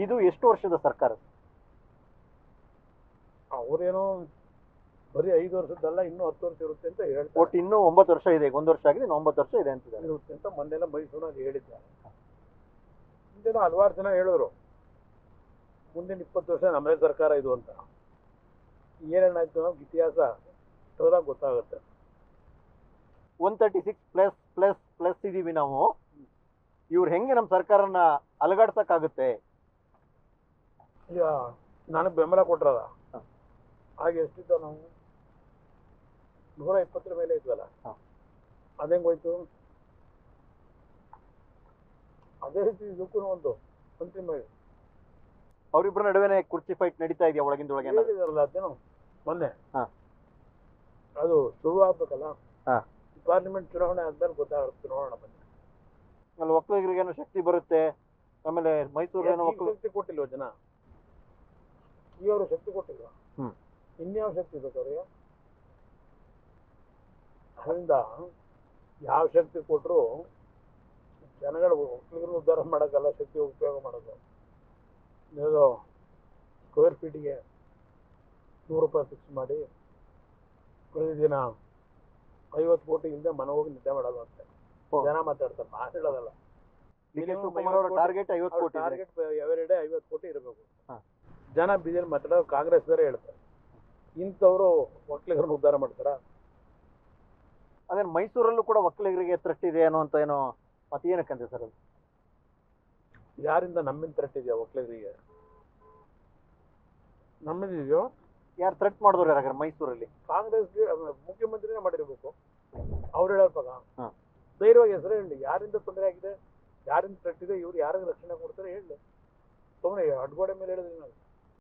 ಇದು ಎಷ್ಟು ವರ್ಷದ ಸರ್ಕಾರ? ಅವ್ರೇನೋ ಬರೀ 5 ವರ್ಷದ್ದಲ್ಲ, ಇನ್ನೂ 10 ವರ್ಷ ಇರುತ್ತೆ ಅಂತ ಹೇಳ್ತಾರೆ. ಒಟ್ಟು ಇನ್ನೂ 9 ವರ್ಷ ಇದೆ. 1 ವರ್ಷ ಆಗಿದೆ, 9 ವರ್ಷ ಇದೆ ಅಂತಿದ್ದಾರೆ. ಇರುತ್ತೆ ಅಂತ ಮೊನ್ನೆಲ್ಲ ಮೈಸೂರಲ್ಲಿ ಹೇಳಿದ್ದಾರೆ. ಹಿಂದೆನೋ ಹಲವಾರು ಜನ ಹೇಳಿದ್ರು ಮುಂದಿನ 20 ವರ್ಷ ನಮ್ಮದೇ ಸರ್ಕಾರ ಇದು ಅಂತ. ಏನೇನಾಯ್ತು ನಮ್ಗೆ ಇತಿಹಾಸ ತೋರಾಗ ಗೊತ್ತಾಗುತ್ತೆ. 136 ಪ್ಲಸ್ ಪ್ಲಸ್ ಪ್ಲಸ್ ಇದೀವಿ ನಾವು. ಇವ್ರು ಹೆಂಗೆ ನಮ್ಮ ಸರ್ಕಾರನ ಅಲಗಾಡ್ಸಕ್ಕಾಗುತ್ತೆ? ಈಗ ನನಗೆ ಬೆಂಬಲ ಕೊಟ್ರದ ಹಾಗೆ ಎಷ್ಟಿದ್ದ ನಾವು 120 ಮೇಲೆ ಇದ್ವಲ್ಲ, ಅದೇಂಗೋಯ್ತು. ಅದೇ ರೀತಿ ಇದಕ್ಕೂ ಒಂದು ಅಂತಿಮ ಅವರಿಬ್ಬರ ನಡುವೆನೆ ಕುರ್ಚಿ ಫೈಟ್ ನಡೀತಾ ಇದೆಯಾ ಒಳಗಿಂದೊಳಗೆ? ಹೇಳಿದಾರಲ್ಲ ಅದೇನೋ ಮೊನ್ನೆ, ಅದು ಶುರು ಆಗ್ಬೇಕಲ್ಲ. ಪಾರ್ಲಿಮೆಂಟ್ ಚುನಾವಣೆ ಆದ್ಮೇಲೆ ಗೊತ್ತಾಗುತ್ತೆ, ನೋಡೋಣ ಬನ್ನಿ. ಅಲ್ಲಿ ಒಕ್ಕಲಿಗರಿಗೇನೋ ಶಕ್ತಿ ಬರುತ್ತೆ. ಆಮೇಲೆ ಮೈಸೂರೇನೋ ಶಕ್ತಿ ಕೊಟ್ಟಿಲ್ವ ಜನ? ಈ ಅವರು ಶಕ್ತಿ ಕೊಟ್ಟಿಲ್ವ? ಇನ್ಯಾವ ಶಕ್ತಿ ಬೇಕು ಅವ್ರಿಗೆ? ಅದರಿಂದ ಯಾವ ಶಕ್ತಿ ಕೊಟ್ಟರು ಜನಗಳು ಒಕ್ಕಲಿಗರನ್ನ ಉದ್ಧಾರ ಮಾಡೋಕ್ಕಲ್ಲ, ಶಕ್ತಿ ಉಪಯೋಗ ಮಾಡೋದು. ನೀವು ಸ್ಕ್ವೇರ್ ಫೀಟಿಗೆ 100 ರೂಪಾಯಿ ಫಿಕ್ಸ್ ಮಾಡಿ ಪ್ರತಿದಿನ 50 ಕೋಟಿ ಇಲ್ಲದೆ ಮನೆ ಹೋಗಿ ನಿದ್ದೆ ಮಾಡೋದು ಅಂತ ಜನ ಮಾತಾಡ್ತಾರೆ. ಮಾತಾಡೋದಲ್ಲ. ಟಾರ್ಗೆಟ್ 50 ಕೋಟಿ, ಟಾರ್ಗೆಟ್ ಎವರಿ ಡೇ 50 ಕೋಟಿ ಇರಬೇಕು. ಜನ ಬಿಜೆಪಿ ಮಾತಾಡೋದು, ಕಾಂಗ್ರೆಸ್ ಬೇರೆ ಹೇಳ್ತಾರೆ. ಇಂಥವ್ರು ಒಕ್ಕಲಿಗರನ್ನ ಉದ್ಧಾರ ಮಾಡ್ತಾರ? ಅದೇ ಮೈಸೂರಲ್ಲೂ ಕೂಡ ಒಕ್ಕಲಿಗರಿಗೆ ತಟ್ಟಿದೆ ಅನ್ನೋ ಅಂತ ಏನೋ ಮತ್ತೆ ಏನಕ್ಕಂತೆ ಸರ್ ಅದು? ಯಾರಿಂದ ನಮ್ಮಿಂದ ತಟ್ಟಿದ್ಯಾ ಒಕ್ಕಲಿಗರಿಗೆ? ನಮ್ಮಿದೆಯೋ? ಯಾರು ಥ್ರೆಟ್ ಮಾಡಿದವ್ರು ಯಾರಾಗ ಮೈಸೂರಲ್ಲಿ? ಕಾಂಗ್ರೆಸ್ಗೆ ಮುಖ್ಯಮಂತ್ರಿನೇ ಮಾಡಿರ್ಬೇಕು. ಅವ್ರು ಹೇಳೋವಾಗ ಧೈರ್ಯವಾಗಿ ಹೆಸರು ಹೇಳಿ, ಯಾರಿಂದ ತೊಂದರೆ ಆಗಿದೆ, ಯಾರಿಂದ ತಟ್ಟಿದೆ, ಇವ್ರು ಯಾರಿಗೆ ರಕ್ಷಣೆ ಕೊಡ್ತಾರೆ ಹೇಳಿ. ಸುಮ್ಮನೆ ಅಡ್ಗೋಡೆ ಮೇಲೆ ಹೇಳಿದ್ರಿ ನಾವು.